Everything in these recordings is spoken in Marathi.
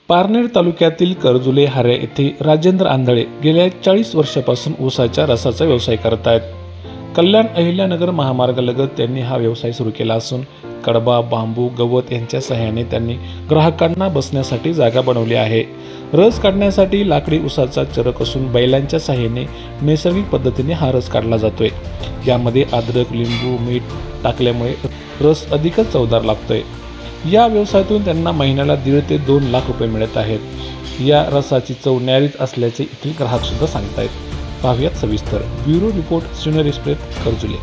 पारनेर तालुक्यातील करजुले हारे येथे राजेंद्र आंधळे गेल्या 40 वर्षापासून ऊसाच्या रसाचा व्यवसाय करत आहेत. कल्याण अहिल्यानगर महामार्गालगत त्यांनी हा व्यवसाय सुरू केला असून कडबा, बांबू, गवत यांच्या सहाय्याने त्यांनी ग्राहकांना बसण्यासाठी जागा बनवली आहे. रस काढण्यासाठी लाकडी ऊसाचा चरक असून बैलांच्या सहाय्याने नैसर्गिक पद्धतीने हा रस काढला जातोय. यामध्ये अद्रक, लिंबू, मीठ टाकल्यामुळे रस अधिकच चवदार लागतोय. या व्यवसायातून त्यांना महिन्याला 1.5 ते 2 लाख रुपये मिळत आहेत. या रसाची चव न्यारीच असल्याचे इथील ग्राहक सुद्धा सांगतायत. पाहुयात सविस्तर. Bureau report, senior express, Karjule.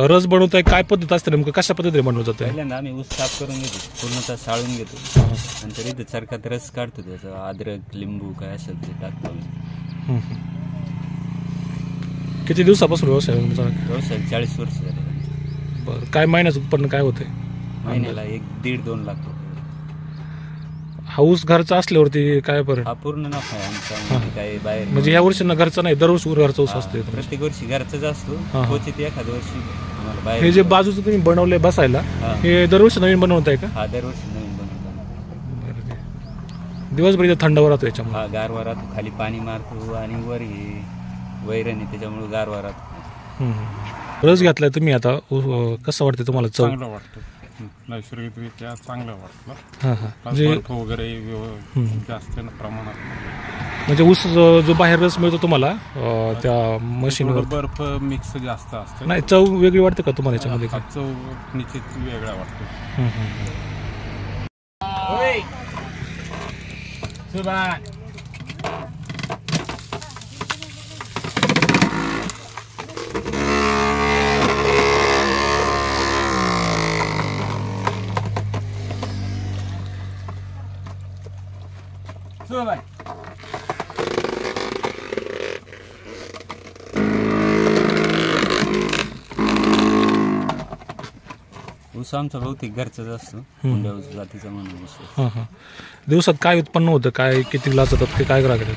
रस बनवताय, काय पद्धत असते नेमकं, कशा पद्धतीने बनवलं जातं? पहिल्यांदा आम्ही ऊस साफ करून घेतो, पूर्णतः साळून घेतो, नंतर इथं चरकात रस काढतो. त्याचा अद्रक, लिंबू काय असेल ते टाकतो. किती दिवसापासून व्यवसाय? व्यवसाय 40 वर्ष झाले. बरं, काय महिन्याचं उत्पन्न काय होते? महिन्याला 1-1.5-2 लाख रुपये. हा ऊस घरचा असल्यावरती काय बरं? हा पूर्ण नफा आहे आमचा. काही बाहेर म्हणजे या वर्षी ना घरचा नाही, दरवर्षी घरचा ऊस असतो? प्रत्येक वर्षी घरचाच असतो, क्वचित एखाद्या वर्षी आम्हाला बाहेर. हे जे बाजूचं तुम्ही बनवलंय बसायला, हे दरवर्षी नवीन बनवताय का? हा, दरवर्षी नवीन बनवतो. दिवसभर इथं थंडावा राहतो याच्यामुळे? हा, गारवा राहतो. खाली पाणी मारतो आणि वर हे वैरण, त्याच्यामुळे गारवा राहतो. रस घेतलाय तुम्ही आता, कसं वाटतं तुम्हाला? चव? चांगलं वाटतं, नैसर्गिकरित्या चांगलं वाटलं. म्हणजे बर्फ वगैरे जास्त प्रमाणात, म्हणजे ऊस जो बाहेर रस मिळतो तुम्हाला त्या मशीनवर, बर्फ मिक्स जास्त असतं. नाही, चव वेगळी वाटते का तुम्हाला याच्यामध्ये? चव निश्चित वेगळा वाटतो. ऊस आमचा बहुतेक घरचाच असतो, हुंड्या ऊस जातीचा म्हणून ऊस. दिवसात काय उत्पन्न होतं? काय किती ग्लास जातात? काय ग्राहक येतात?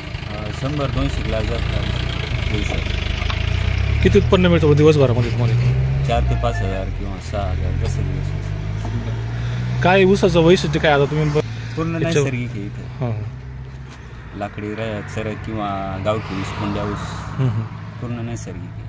100-200 ग्लास जातात दिवसात. किती उत्पन्न मिळतं दिवसभरामध्ये तुम्हाला? 4 ते 5 हजार किंवा 6 हजार जसं दिवस. काय ऊसाचं वैशिष्ट्य काय आता तुम्ही? पूर्ण नैसर्गिक आहे इथं. लाकडी चरक किंवा गावठी ऊस, हुंड्या ऊस पूर्ण नैसर्गिक आहे.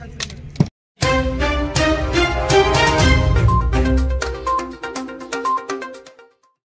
साइड